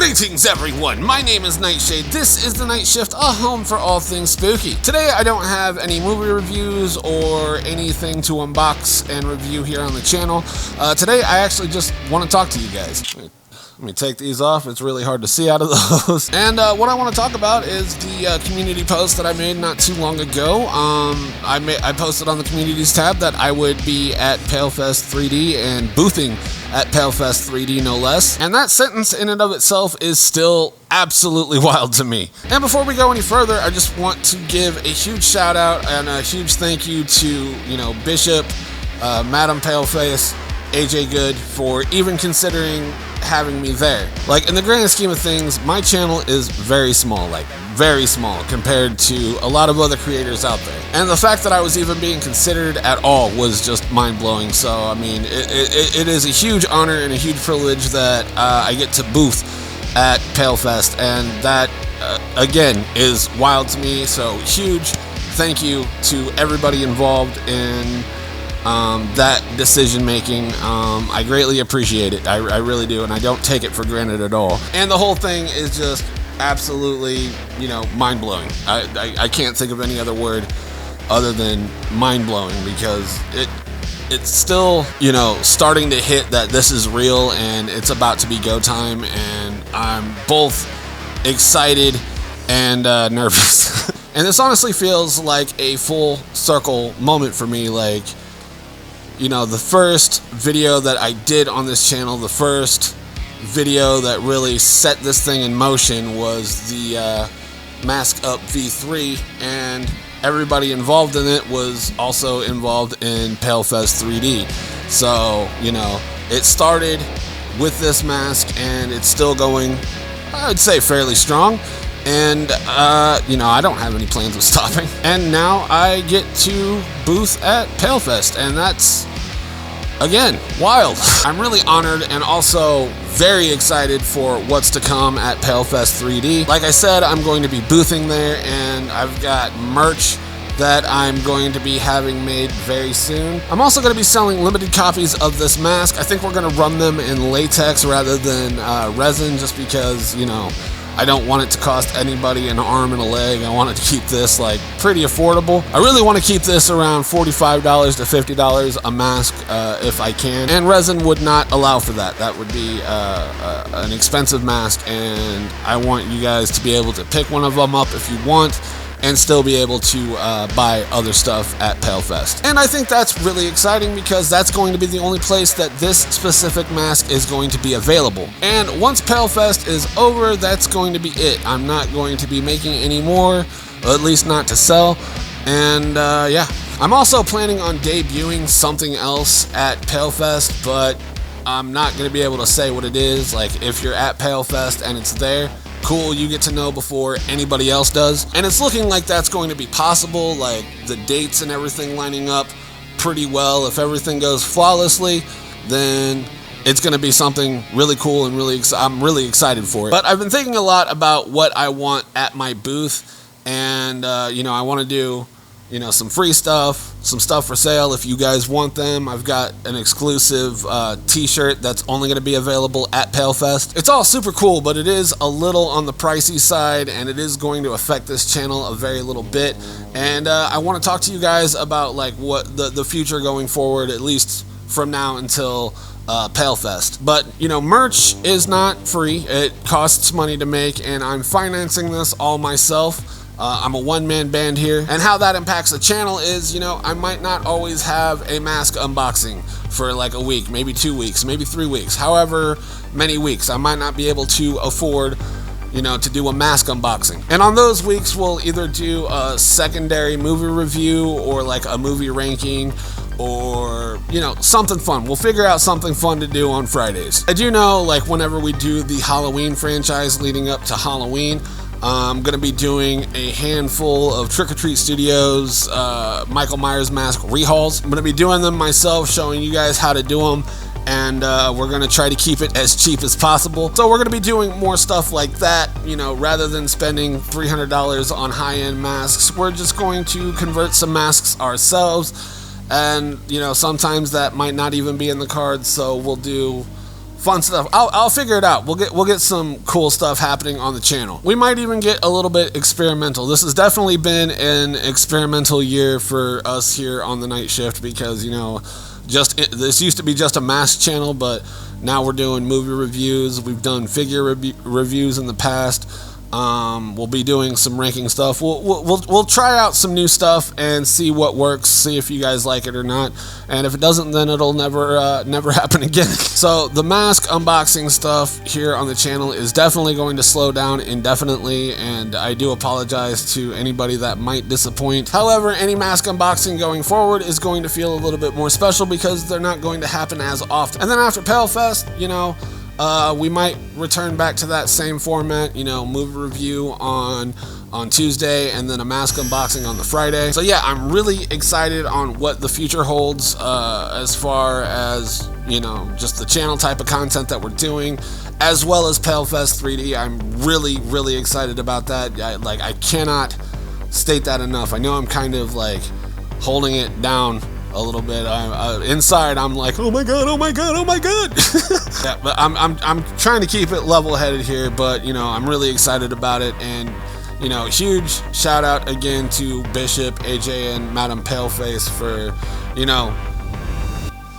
Greetings everyone, my name is Nightshade. This is the Night Shift, a home for all things spooky. Today I don't have any movie reviews or anything to unbox and review here on the channel. Today I actually just want to talk to you guys. Let me take these off, it's really hard to see out of those. And what I want to talk about is the community post that I made not too long ago. I posted on the communities tab that I would be at PALEFEST 3D and boothing at PALEFEST 3D no less. And that sentence in and of itself is still absolutely wild to me. And before we go any further, I just want to give a huge shout out and a huge thank you to, Bishop, Madam Paleface, AJ Good for even considering having me there. Like, in the grand scheme of things, my channel is very small, very small compared to a lot of other creators out there. And the fact that I was even being considered at all was just mind-blowing. So, I mean, it is a huge honor and a huge privilege that I get to booth at PALEFEST, and that, again, is wild to me. So, huge thank you to everybody involved in that decision making. I greatly appreciate it. I really do, and I don't take it for granted at all. And the whole thing is just absolutely, mind-blowing. I can't think of any other word other than mind-blowing, because it's still, starting to hit that this is real and it's about to be go time, and I'm both excited and nervous. And this honestly feels like a full circle moment for me. Like, the first video that I did on this channel, the first video that really set this thing in motion was the Mask Up V3, and everybody involved in it was also involved in PALEFEST 3D. So, it started with this mask, and it's still going, I would say, fairly strong. And, I don't have any plans of stopping. And now I get to booth at PALEFEST, and that's, again, wild. I'm really honored and also very excited for what's to come at PALEFEST 3D. Like I said, I'm going to be boothing there, and I've got merch that I'm going to be having made very soon. I'm also going to be selling limited copies of this mask. I think we're going to run them in latex rather than resin, just because, I don't want it to cost anybody an arm and a leg. I want it to keep this pretty affordable. I really want to keep this around $45 to $50 a mask if I can. And resin would not allow for that. That would be an expensive mask, and I want you guys to be able to pick one of them up if you want, and still be able to buy other stuff at PALEFEST. And I think that's really exciting, because that's going to be the only place that this specific mask is going to be available. And once PALEFEST is over, that's going to be it. I'm not going to be making any more, at least not to sell. And yeah, I'm also planning on debuting something else at PALEFEST, but I'm not going to be able to say what it is. If you're at PALEFEST and it's there, cool, you get to know before anybody else does. And it's looking like that's going to be possible, the dates and everything lining up pretty well. If everything goes flawlessly, then it's going to be something really cool, and I'm really excited for it. But I've been thinking a lot about what I want at my booth, and I want to do some free stuff, some stuff for sale if you guys want them. I've got an exclusive t-shirt that's only going to be available at PALEFEST. It's all super cool, but it is a little on the pricey side, and it is going to affect this channel a very little bit. And I want to talk to you guys about what the future going forward, at least from now until PALEFEST. But merch is not free. It costs money to make, and I'm financing this all myself. I'm a one-man band here, and how that impacts the channel is, I might not always have a mask unboxing for a week, maybe 2 weeks, maybe 3 weeks, however many weeks. I might not be able to afford, to do a mask unboxing. And on those weeks, we'll either do a secondary movie review, or a movie ranking, or something fun. We'll figure out something fun to do on Fridays. I do know, whenever we do the Halloween franchise leading up to Halloween, I'm going to be doing a handful of Trick or Treat Studios Michael Myers mask rehauls. I'm going to be doing them myself, showing you guys how to do them, and we're going to try to keep it as cheap as possible. So we're going to be doing more stuff like that, rather than spending $300 on high-end masks. We're just going to convert some masks ourselves, and sometimes that might not even be in the cards, so we'll do fun stuff. I'll figure it out. We'll get some cool stuff happening on the channel. We might even get a little bit experimental. This has definitely been an experimental year for us here on the Night Shift, because, you know, this used to be just a mask channel, but now we're doing movie reviews. We've done figure reviews in the past. We'll be doing some ranking stuff. We'll try out some new stuff and see what works, see if you guys like it or not. And if it doesn't, then it'll never happen again. So the mask unboxing stuff here on the channel is definitely going to slow down indefinitely, and I do apologize to anybody that might disappoint. However, any mask unboxing going forward is going to feel a little bit more special because they're not going to happen as often. And then after PALEFEST, you know, we might return back to that same format, you know, movie review on Tuesday and then a mask unboxing on the Friday. So yeah, I'm really excited on what the future holds as far as, you know, just the channel type of content that we're doing, as well as PALEFEST 3D. I'm really excited about that. I cannot state that enough. I know I'm kind of like holding it down a little bit. Inside I'm like, oh my god. Yeah, but I'm trying to keep it level-headed here, but, you know, I'm really excited about it. And, you know, huge shout out again to Bishop, AJ, and Madam Paleface for, you know,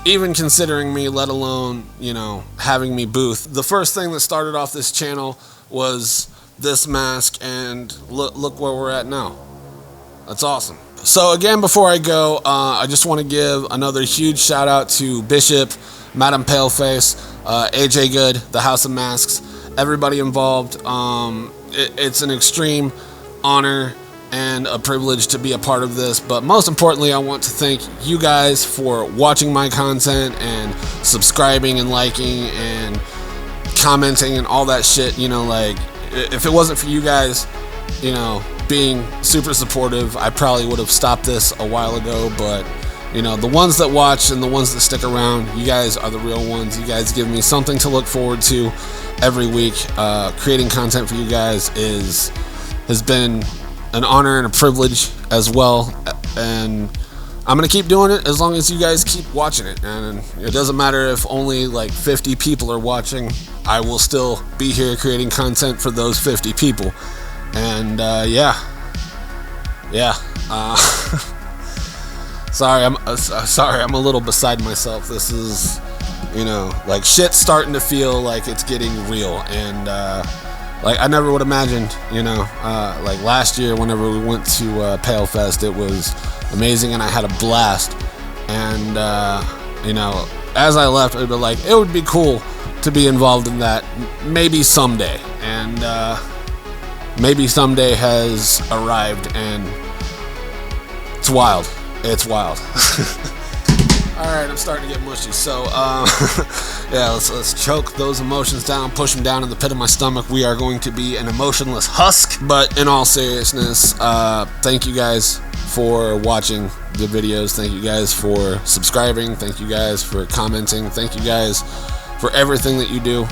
even considering me, let alone, you know, having me booth. The first thing that started off this channel was this mask, and look where we're at now. That's awesome. So again, before I go, I just want to give another huge shout out to Bishop, Madam Paleface, AJ Good, the House of Masks, everybody involved. It's an extreme honor and a privilege to be a part of this, but most importantly, I want to thank you guys for watching my content and subscribing and liking and commenting and all that shit. You know, like, if it wasn't for you guys, you know, being super supportive, I probably would have stopped this a while ago. But, you know, the ones that watch and the ones that stick around, you guys are the real ones. You guys give me something to look forward to every week. Creating content for you guys has been an honor and a privilege as well, and I'm gonna keep doing it as long as you guys keep watching it. And it doesn't matter if only like 50 people are watching, I will still be here creating content for those 50 people. And yeah. Sorry, I'm a little beside myself. This is, you know, like, shit's starting to feel like it's getting real. And like, I never would have imagined, you know, like last year whenever we went to PALEFEST, it was amazing and I had a blast. And you know, as I left, I'd be like, it would be cool to be involved in that maybe someday. And maybe someday has arrived, and it's wild. It's wild. Alright, I'm starting to get mushy. So, yeah, let's choke those emotions down, push them down in the pit of my stomach. We are going to be an emotionless husk. But in all seriousness, thank you guys for watching the videos. Thank you guys for subscribing. Thank you guys for commenting. Thank you guys for everything that you do.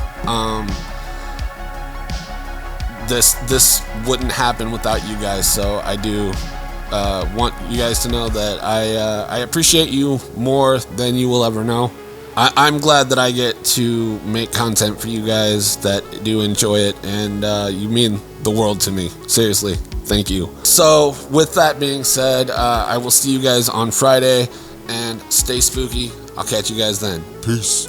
This wouldn't happen without you guys, so I do want you guys to know that I appreciate you more than you will ever know. I'm glad that I get to make content for you guys that do enjoy it, and you mean the world to me. Seriously, thank you. So with that being said, I will see you guys on Friday, and stay spooky. I'll catch you guys then. Peace.